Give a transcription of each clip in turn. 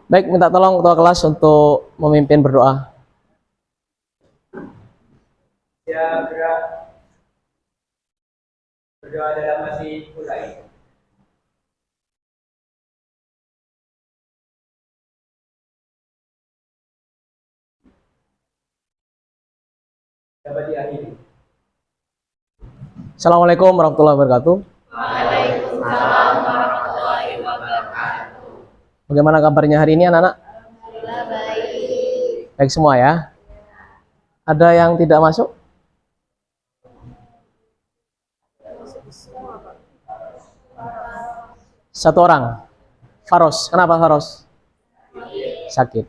Baik, minta tolong ketua kelas untuk memimpin berdoa. Ya, berdoa dalam hati mulai. Dapat diakhiri. Assalamualaikum warahmatullahi wabarakatuh. Waalaikumsalam warahmatullahi wabarakatuh. Bagaimana kabarnya hari ini anak-anak? Alhamdulillah baik. Baik semua ya. Ada yang tidak masuk? Satu orang. Faros. Kenapa Faros? Sakit.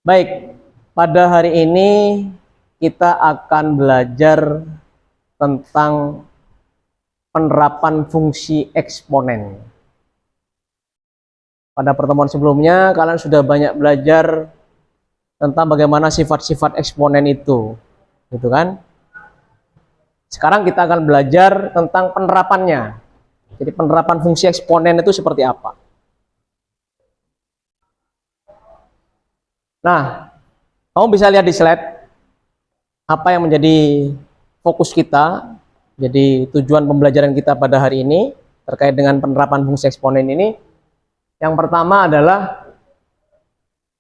Baik, pada hari ini kita akan belajar tentang penerapan fungsi eksponen. Pada pertemuan sebelumnya kalian sudah banyak belajar tentang bagaimana sifat-sifat eksponen itu, gitu kan? Sekarang kita akan belajar tentang penerapannya. Jadi penerapan fungsi eksponen itu seperti apa? Nah, kamu bisa lihat di slide apa yang menjadi fokus kita. Jadi tujuan pembelajaran kita pada hari ini terkait dengan penerapan fungsi eksponen ini. Yang pertama adalah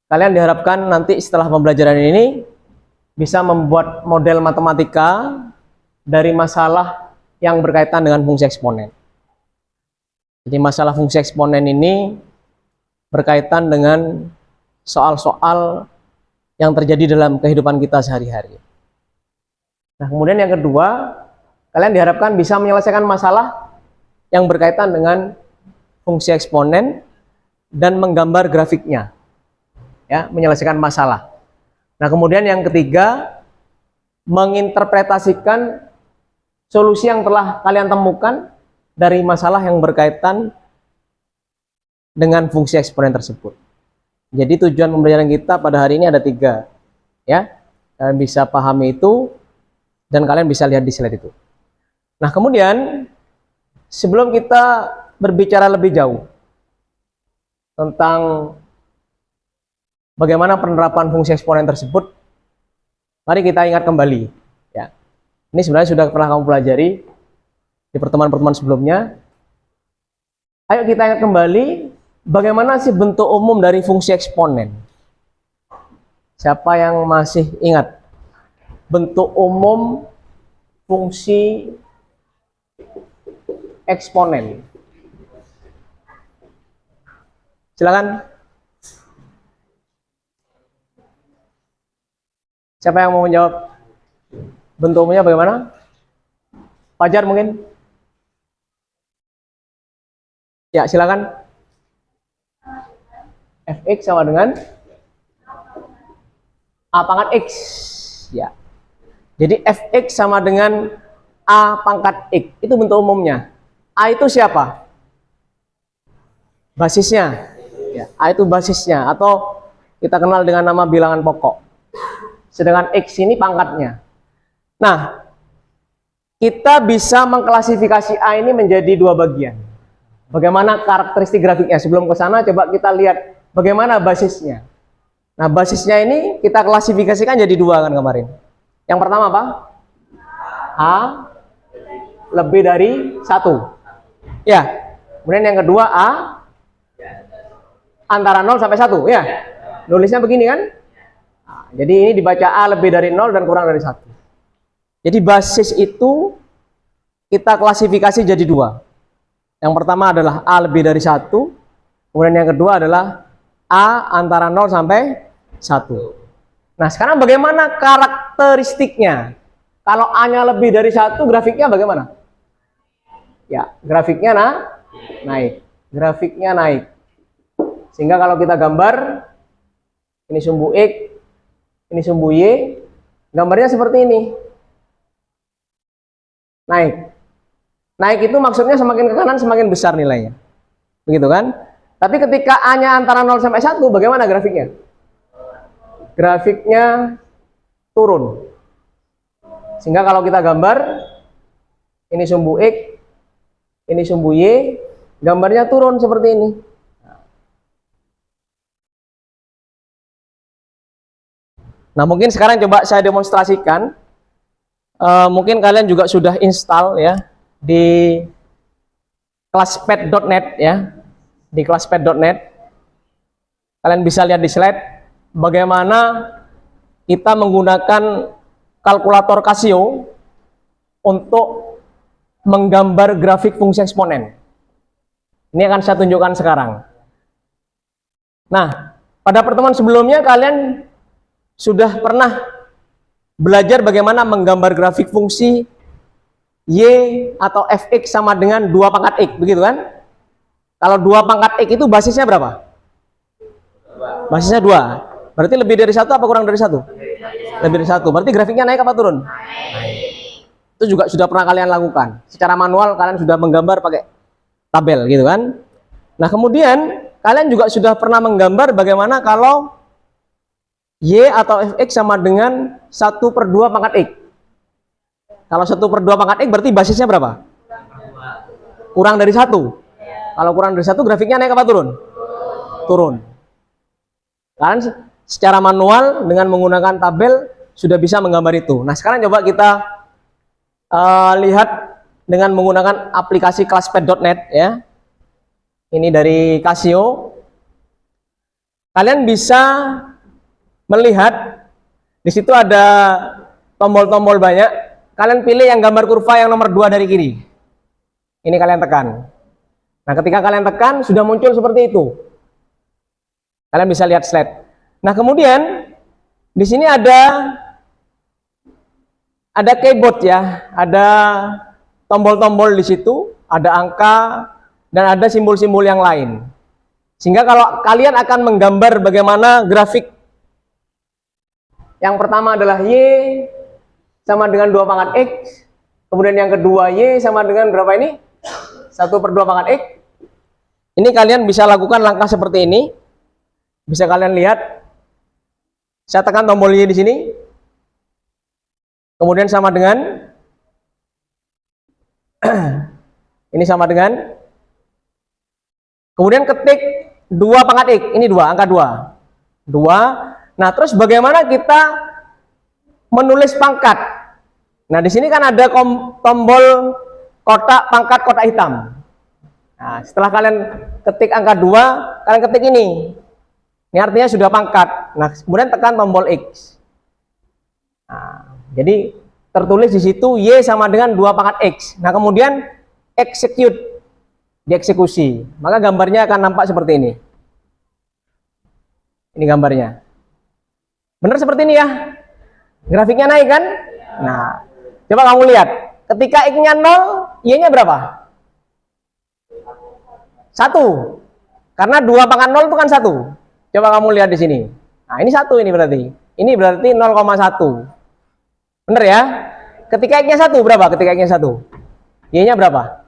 kalian diharapkan nanti setelah pembelajaran ini bisa membuat model matematika dari masalah yang berkaitan dengan fungsi eksponen. Jadi masalah fungsi eksponen ini berkaitan dengan soal-soal yang terjadi dalam kehidupan kita sehari-hari. Nah, kemudian yang kedua, kalian diharapkan bisa menyelesaikan masalah yang berkaitan dengan fungsi eksponen dan menggambar grafiknya. Ya, menyelesaikan masalah. Nah, kemudian yang ketiga, menginterpretasikan solusi yang telah kalian temukan dari masalah yang berkaitan dengan fungsi eksponen tersebut. Jadi tujuan pembelajaran kita pada hari ini ada 3. Ya, kalian bisa pahami itu dan kalian bisa lihat di slide itu. Nah, kemudian sebelum kita berbicara lebih jauh tentang bagaimana penerapan fungsi eksponen tersebut, mari kita ingat kembali. Ya, ini sebenarnya sudah pernah kamu pelajari di pertemuan-pertemuan sebelumnya. Ayo kita ingat kembali bagaimana sih bentuk umum dari fungsi eksponen. Siapa yang masih ingat bentuk umum fungsi eksponen? Silakan. Siapa yang mau menjawab? Bentuk umumnya bagaimana? Fajar mungkin? Ya, silakan. Fx sama dengan A pangkat X. Ya. Jadi Fx sama dengan A pangkat X. Itu bentuk umumnya. A itu siapa? Basisnya. Ya, A itu basisnya. Atau kita kenal dengan nama bilangan pokok. Sedangkan X ini pangkatnya. Nah, kita bisa mengklasifikasi A ini menjadi 2 bagian. Bagaimana karakteristik grafiknya? Sebelum ke sana, coba kita lihat bagaimana basisnya. Nah, basisnya ini kita klasifikasikan jadi 2 kan kemarin. Yang pertama apa? A lebih dari 1. Ya. Kemudian yang kedua A antara 0 sampai 1. Ya. Nulisnya begini kan? Nah, jadi ini dibaca A lebih dari 0 dan kurang dari 1. Jadi basis itu kita klasifikasi jadi 2. Yang pertama adalah A lebih dari 1. Kemudian yang kedua adalah A antara 0 sampai 1. Nah, sekarang bagaimana karakteristiknya? Kalau A-nya lebih dari 1, grafiknya bagaimana? Ya, grafiknya naik. Grafiknya naik. Sehingga kalau kita gambar, ini sumbu X, ini sumbu Y, gambarnya seperti ini. Naik. Naik itu maksudnya semakin ke kanan semakin besar nilainya. Begitu kan? Tapi ketika A-nya antara 0 sampai 1, bagaimana grafiknya? Grafiknya turun. Sehingga kalau kita gambar, ini sumbu X, ini sumbu Y, gambarnya turun seperti ini. Nah, mungkin sekarang coba saya demonstrasikan. Mungkin kalian juga sudah install ya di classPad.net ya. Di classPad.net. Kalian bisa lihat di slide bagaimana kita menggunakan kalkulator Casio untuk menggambar grafik fungsi eksponen. Ini akan saya tunjukkan sekarang. Nah, pada pertemuan sebelumnya kalian sudah pernah belajar bagaimana menggambar grafik fungsi y atau fx sama dengan 2 pangkat x, begitu kan? Kalau 2 pangkat x itu basisnya berapa? Basisnya 2. Berarti lebih dari 1 apa kurang dari 1? Lebih dari 1. Berarti grafiknya naik apa turun? Naik. Itu juga sudah pernah kalian lakukan. Secara manual kalian sudah menggambar pakai tabel, gitu kan? Nah, kemudian kalian juga sudah pernah menggambar bagaimana kalau y atau fx sama dengan 1/2 pangkat x. Kalau 1/2 pangkat x berarti basisnya berapa? Kurang dari 1. Kalau kurang dari 1 grafiknya naik apa turun? Turun. Kalian secara manual dengan menggunakan tabel sudah bisa menggambar itu. Nah, sekarang coba kita lihat dengan menggunakan aplikasi classPad.net ya. Ini dari Casio. Kalian bisa melihat di situ ada tombol-tombol banyak. Kalian pilih yang gambar kurva yang nomor 2 dari kiri. Ini kalian tekan. Nah, ketika kalian tekan sudah muncul seperti itu. Kalian bisa lihat slide. Nah, kemudian di sini ada keyboard ya, ada tombol-tombol di situ, ada angka dan ada simbol-simbol yang lain. Sehingga kalau kalian akan menggambar bagaimana grafik, yang pertama adalah y sama dengan 2 pangkat x, kemudian yang kedua y sama dengan berapa ini? 1/2 pangkat x. Ini kalian bisa lakukan langkah seperti ini. Bisa kalian lihat. Saya tekan tombol y di sini. Kemudian sama dengan ini sama dengan, kemudian ketik 2 pangkat x. Ini 2, angka 2. 2. Nah, terus bagaimana kita menulis pangkat? Nah, di sini kan ada tombol kotak pangkat kotak hitam. Nah, setelah kalian ketik angka 2, kalian ketik ini. Ini artinya sudah pangkat. Nah, kemudian tekan tombol X. Nah, jadi tertulis di situ Y sama dengan 2 pangkat X. Nah, kemudian execute, dieksekusi. Maka gambarnya akan nampak seperti ini. Ini gambarnya. Benar seperti ini ya. Grafiknya naik kan? Nah, coba kamu lihat. Ketika X-nya 0, Y-nya berapa? 1. Karena 2 pangkat 0 itu kan 1. Coba kamu lihat di sini. Nah, ini 1 ini berarti. Ini berarti 0,1. Benar ya? Ketika X-nya 1 berapa? Ketika X-nya 1. Y-nya berapa?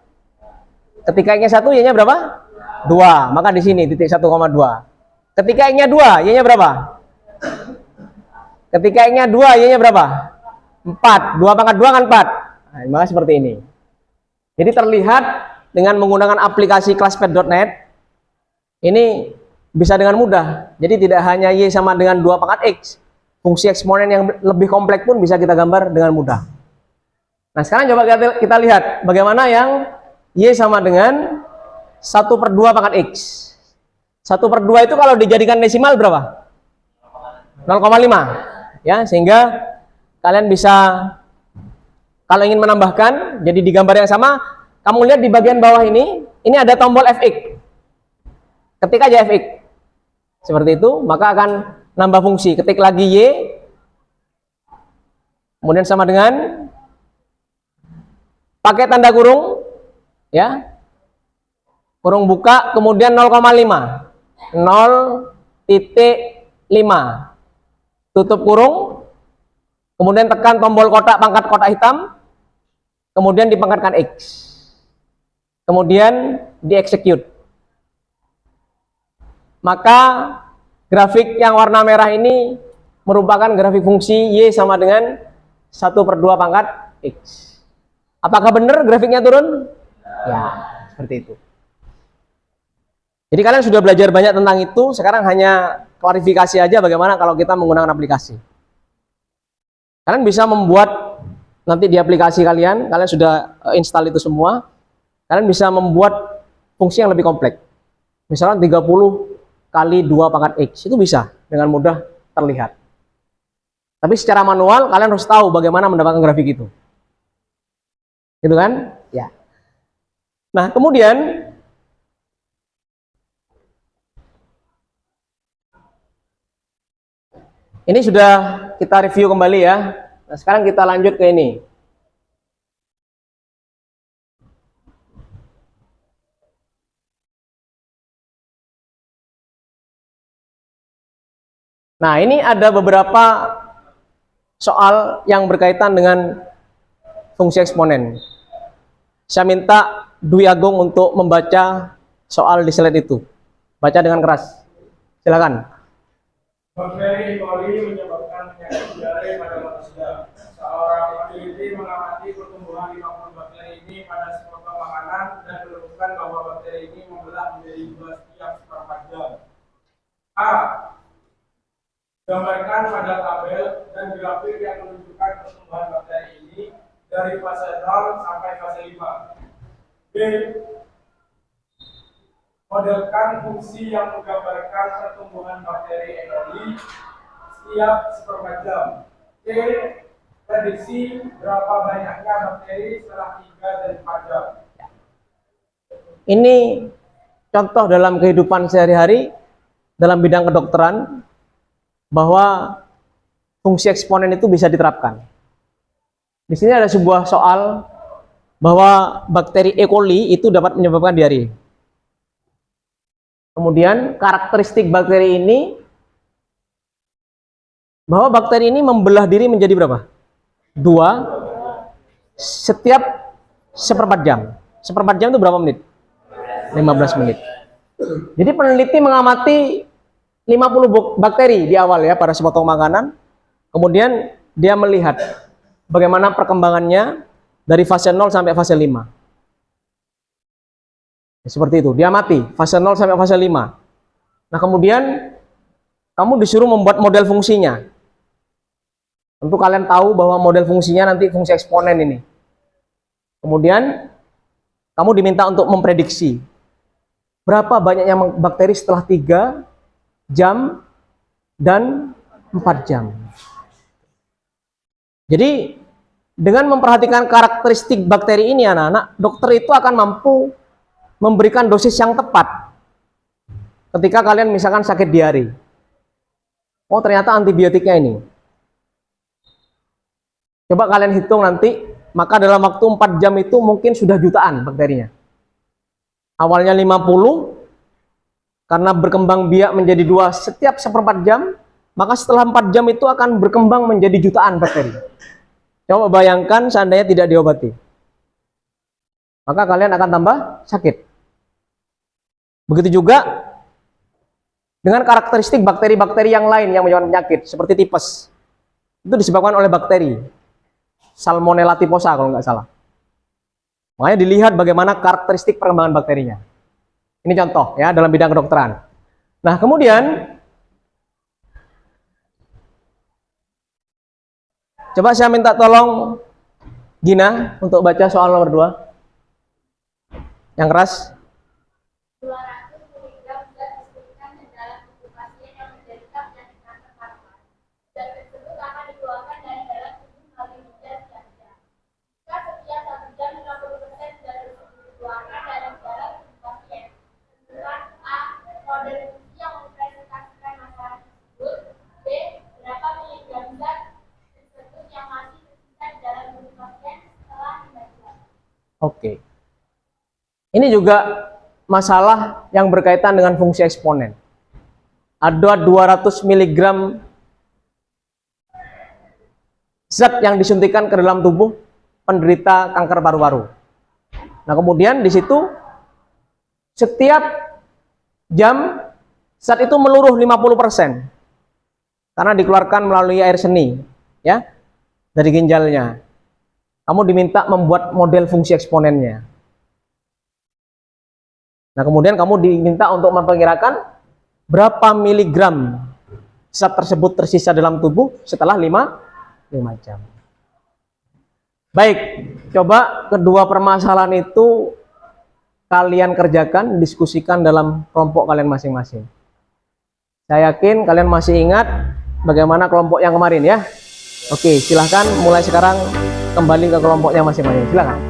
Ketika X-nya 1, Y-nya berapa? 2. Maka di sini titik 1,2. Ketika X-nya 2, Y-nya berapa? Ketika X-nya 2, Y-nya berapa? 4. 2 pangkat 2 kan 4. Nah, maka seperti ini. Jadi terlihat dengan menggunakan aplikasi classPad.net ini bisa dengan mudah. Jadi tidak hanya Y sama dengan 2 pangkat X, fungsi eksponen yang lebih kompleks pun bisa kita gambar dengan mudah. Nah, sekarang coba kita lihat bagaimana yang Y sama dengan 1/2 pangkat X. 1/2 itu kalau dijadikan desimal berapa? 0,5. Ya, sehingga kalian bisa, kalau ingin menambahkan, jadi di gambar yang sama, kamu lihat di bagian bawah ini ada tombol fx. Ketik aja fx. Seperti itu, maka akan nambah fungsi. Ketik lagi y, kemudian sama dengan, pakai tanda kurung, ya, kurung buka, kemudian 0,5. 0,5. Tutup kurung, kemudian tekan tombol kotak pangkat kotak hitam, kemudian dipangkatkan X, kemudian dieksekut. Maka grafik yang warna merah ini merupakan grafik fungsi Y sama dengan 1/2 pangkat X. Apakah benar grafiknya turun? Ya, seperti itu. Jadi kalian sudah belajar banyak tentang itu, sekarang hanya klarifikasi aja bagaimana kalau kita menggunakan aplikasi. Kalian bisa membuat nanti di aplikasi kalian sudah install itu semua. Kalian bisa membuat fungsi yang lebih kompleks. Misalnya 30 kali 2 pangkat X, itu bisa dengan mudah terlihat. Tapi secara manual kalian harus tahu bagaimana mendapatkan grafik itu. Gitu kan? Ya. Nah, kemudian ini sudah kita review kembali ya. Nah, sekarang kita lanjut ke ini. Nah, ini ada beberapa soal yang berkaitan dengan fungsi eksponen. Saya minta Dwi Agung untuk membaca soal di slide itu. Baca dengan keras. Silakan. Bakteri E. coli menyebabkan penyakit diare pada manusia. Seorang peneliti mengamati pertumbuhan 50 bakteri ini pada sepotong makanan dan menemukan bahwa bakteri ini membelah menjadi 2 setiap seperempat jam. A. Gambarkan pada tabel dan grafik yang menunjukkan pertumbuhan bakteri ini dari fase 0 sampai fase 5. B. Modelkan fungsi yang menggambarkan pertumbuhan bakteri E. coli setiap seperempat jam. C. Prediksi berapa banyaknya bakteri setelah 3 dan 4 jam. Ini contoh dalam kehidupan sehari-hari dalam bidang kedokteran bahwa fungsi eksponen itu bisa diterapkan. Di sini ada sebuah soal bahwa bakteri E. coli itu dapat menyebabkan diare. Kemudian karakteristik bakteri ini, bahwa bakteri ini membelah diri menjadi berapa? 2 setiap seperempat jam. Seperempat jam itu berapa menit? 15 menit. Jadi peneliti mengamati 50 bakteri di awal ya pada sepotong makanan. Kemudian dia melihat bagaimana perkembangannya dari fase 0 sampai fase 5. Seperti itu, dia mati fase 0 sampai fase 5. Nah, kemudian kamu disuruh membuat model fungsinya. Tentu kalian tahu bahwa model fungsinya nanti fungsi eksponen ini. Kemudian kamu diminta untuk memprediksi berapa banyaknya bakteri setelah 3 jam dan 4 jam. Jadi dengan memperhatikan karakteristik bakteri ini anak-anak, dokter itu akan mampu memberikan dosis yang tepat ketika kalian misalkan sakit diare. Oh, ternyata antibiotiknya ini. Coba kalian hitung nanti, maka dalam waktu 4 jam itu mungkin sudah jutaan bakterinya. Awalnya 50, karena berkembang biak menjadi 2 setiap seperempat jam, maka setelah 4 jam itu akan berkembang menjadi jutaan bakteri. Coba bayangkan seandainya tidak diobati. Maka kalian akan tambah sakit. Begitu juga dengan karakteristik bakteri-bakteri yang lain yang menyebabkan penyakit, seperti tipes. Itu disebabkan oleh bakteri Salmonella typhosa kalau nggak salah. Makanya dilihat bagaimana karakteristik perkembangan bakterinya. Ini contoh ya dalam bidang kedokteran. Nah, kemudian coba saya minta tolong Gina untuk baca soal nomor 2. Yang keras. 200 miligram zat disuntikan ke dalam tubuh pasien yang menderita penyakit kanker paru-paru. Zat tersebut akan dikeluarkan dari dalam tubuh melalui ginjal setiap jam. Jika setiap 1 jam 50% zat tersebut dikeluarkan dari dalam tubuh pasien, tentukan A. Model fungsi yang mempresentasikan masalah tersebut. B. Berapa miligram zat tersebut yang masih tersisa di dalam tubuh pasien setelah 5 jam. Oke. Ini juga masalah yang berkaitan dengan fungsi eksponen. Ada 200 mg zat yang disuntikan ke dalam tubuh penderita kanker paru-paru. Nah, kemudian di situ setiap jam zat itu meluruh 50% karena dikeluarkan melalui air seni ya dari ginjalnya. Kamu diminta membuat model fungsi eksponennya. Nah, kemudian kamu diminta untuk memperkirakan berapa miligram zat tersebut tersisa dalam tubuh setelah 5 5 jam. Baik, coba kedua permasalahan itu kalian kerjakan, diskusikan dalam kelompok kalian masing-masing. Saya yakin kalian masih ingat bagaimana kelompok yang kemarin ya. Oke, silahkan mulai sekarang kembali ke kelompoknya masing-masing. Silahkan.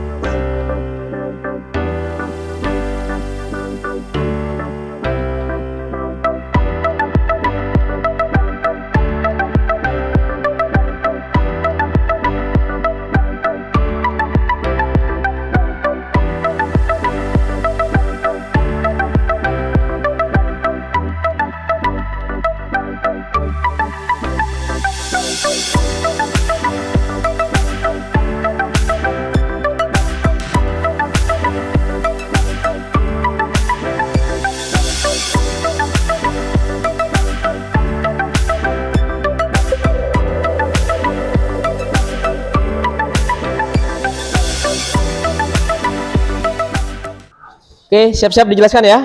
Oke, siap-siap dijelaskan ya.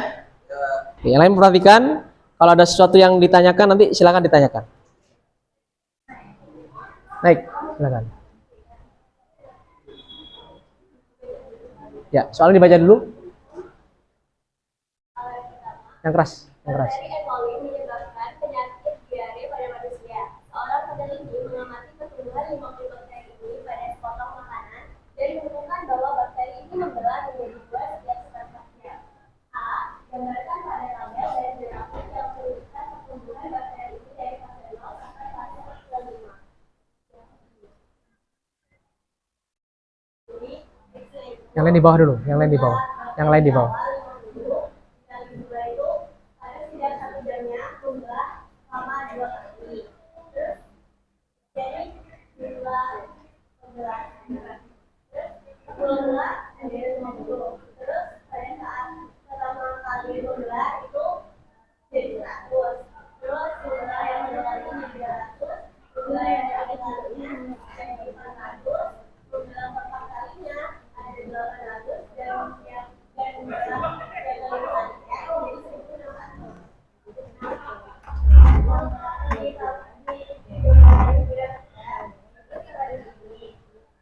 Oke, yang lain perhatikan. Kalau ada sesuatu yang ditanyakan nanti silakan ditanyakan. Naik, silakan. Ya, soalnya dibaca dulu. Yang keras, yang keras. Bakteri E. coli menyebabkan penyakit diare pada manusia. Seorang peneliti mengamati pertumbuhan 50 bakteri ini pada sepotong makanan dan menemukan bahwa bakteri ini membelah menjadi 2 setiap setelahnya. A. Gambarkan pada tabel dan grafik yang menunjukkan pertumbuhan bakteri ini dari fase 0 sampai fase 5. Yang lain di bawah dulu, yang lain di bawah. Yang lain di bawah.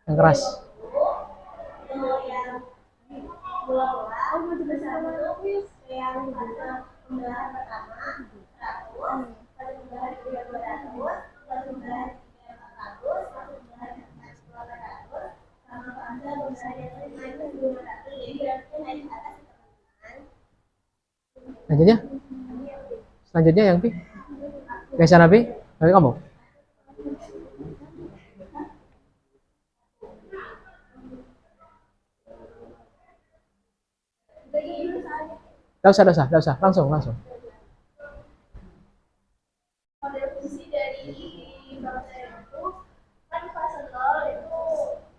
Yang keras. Selanjutnya yang Pi. Geser Pi. Dari kamu. Tidak usah, langsung. Model fungsi dari bakteri itu kan fase 0 itu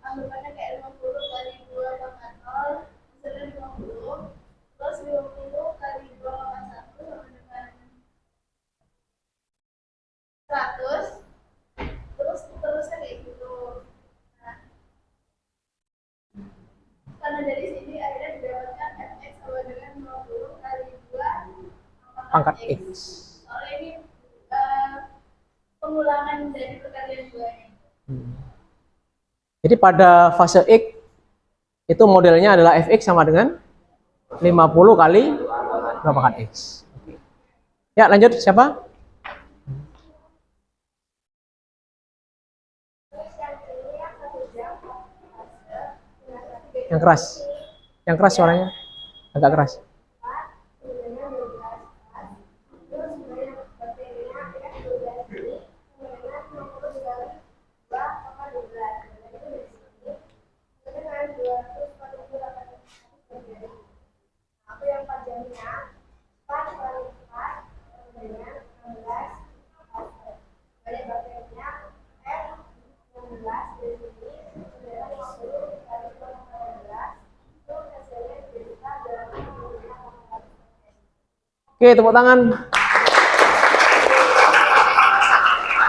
anggapannya kayak 50 kali 2 pangkat 0 misalnya 50, terus 50 kali 2 pangkat 1 sama dengan 100, terus terusnya kayak gitu. Nah, karena dari sini akhirnya didapatkan fx sama dengan 50 kali 2 Pangkat X. Soalnya ini pengulangan dari perkalian 2-nya. Jadi pada fase X itu modelnya adalah fx sama dengan 50 kali 2 pangkat X. Ya, lanjut siapa? Yang keras suaranya agak keras. Oke, tepuk tangan.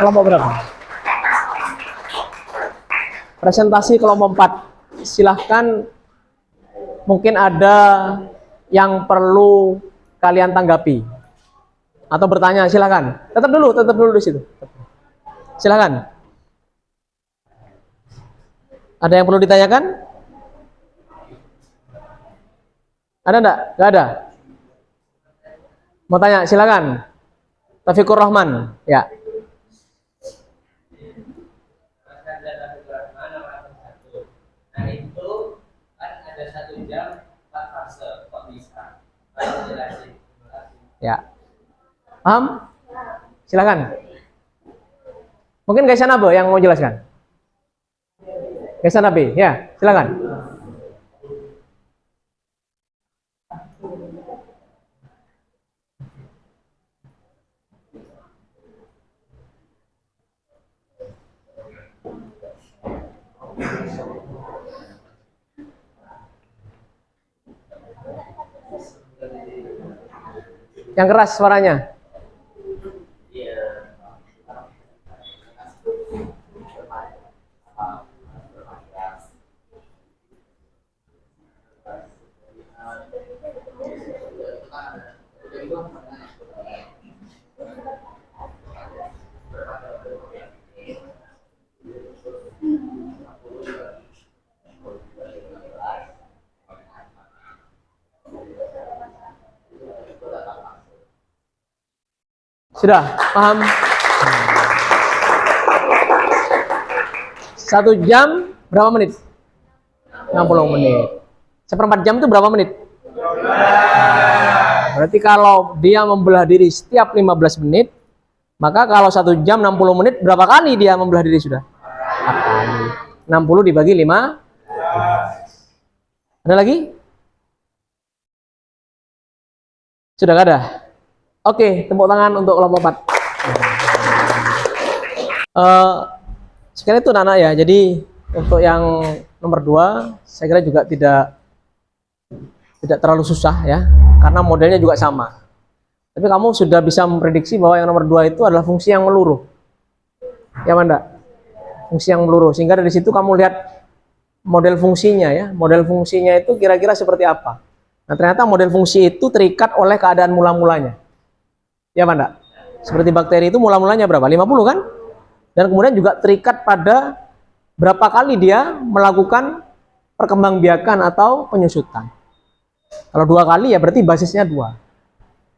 Kelompok berapa? Presentasi kelompok 4. Silahkan, mungkin ada yang perlu kalian tanggapi atau bertanya, silahkan. Tetap dulu di situ. Silahkan. Ada yang perlu ditanyakan? Ada enggak? Enggak ada. Mau tanya, silakan. Taufikur Rahman, ya. Nah itu kan ada 1 jam 4 fase, kok bisa? Kalau jelasin. Ya. Paham? Silakan. Mungkin Gaishan Abe yang mau jelaskan. Gaishan Abe, ya, silakan. Yang keras suaranya. Sudah paham? 1 jam berapa menit? 60 menit. 1/4 jam itu berapa menit? Berarti kalau dia membelah diri setiap 15 menit, maka kalau 1 jam 60 menit, berapa kali dia membelah diri sudah? 4 kali. 60 dibagi 5. Ada lagi? Sudah gak ada? Oke, tepuk tangan untuk kelompok 4. Sekarang itu anak-anak ya. Jadi untuk yang nomor 2, saya kira juga tidak terlalu susah ya, karena modelnya juga sama. Tapi kamu sudah bisa memprediksi bahwa yang nomor 2 itu adalah fungsi yang meluruh. Ya mana? Fungsi yang meluruh. Sehingga dari situ kamu lihat model fungsinya ya. Model fungsinya itu kira-kira seperti apa. Nah, ternyata model fungsi itu terikat oleh keadaan mula-mulanya. Ya Pak? Seperti bakteri itu mula-mulanya berapa? 50 kan? Dan kemudian juga terikat pada berapa kali dia melakukan perkembangbiakan atau penyusutan. Kalau 2 kali ya berarti basisnya 2.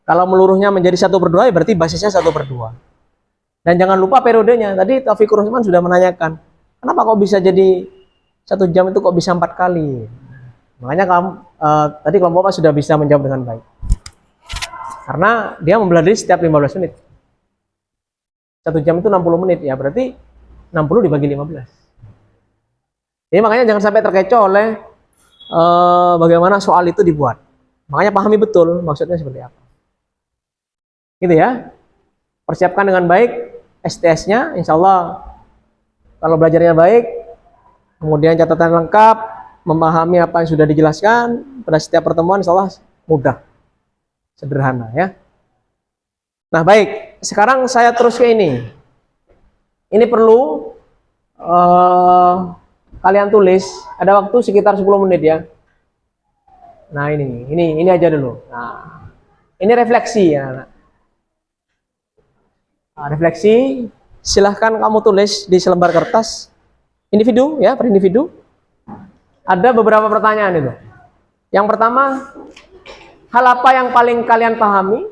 Kalau meluruhnya menjadi 1/2 ya berarti basisnya 1/2. Dan jangan lupa periodenya. Tadi Taufikur Rahman sudah menanyakan, kenapa kok bisa jadi 1 jam itu kok bisa 4 kali? Makanya tadi kelompok Pak sudah bisa menjawab dengan baik. Karena dia membelah diri setiap 15 menit. 1 jam itu 60 menit ya, berarti 60 dibagi 15. Jadi makanya jangan sampai terkecoh oleh bagaimana soal itu dibuat. Makanya pahami betul maksudnya seperti apa. Gitu ya. Persiapkan dengan baik STS-nya, insya Allah kalau belajarnya baik, kemudian catatan lengkap, memahami apa yang sudah dijelaskan, pada setiap pertemuan insya Allah mudah. Sederhana ya. Nah baik, sekarang saya terus ke ini. Ini perlu kalian tulis, ada waktu sekitar 10 menit ya. Nah ini aja dulu. Nah ini refleksi ya. Nah, refleksi, silahkan kamu tulis di selembar kertas. Individu ya, per individu. Ada beberapa pertanyaan itu. Yang pertama, hal apa yang paling kalian pahami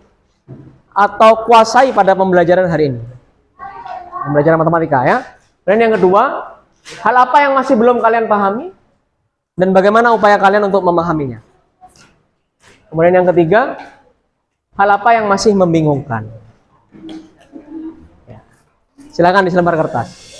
atau kuasai pada pembelajaran hari ini? Pembelajaran matematika ya. Dan yang kedua, hal apa yang masih belum kalian pahami dan bagaimana upaya kalian untuk memahaminya? Kemudian yang ketiga, hal apa yang masih membingungkan? Ya. Silakan di selembar kertas.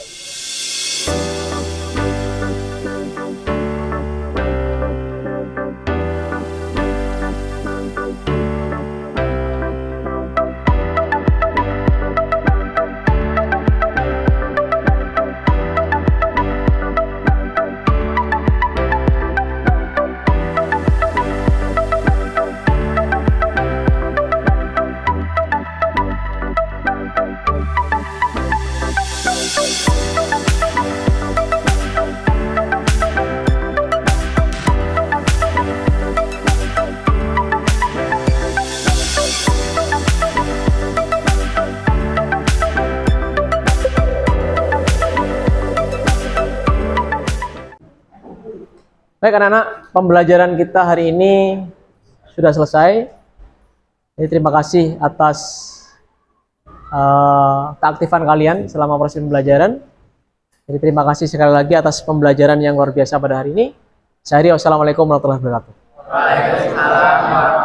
Baik anak-anak, pembelajaran kita hari ini sudah selesai. Jadi terima kasih atas keaktifan kalian selama proses pembelajaran. Jadi terima kasih sekali lagi atas pembelajaran yang luar biasa pada hari ini. Saya Rio, wassalamualaikum warahmatullahi wabarakatuh. Waalaikumsalam.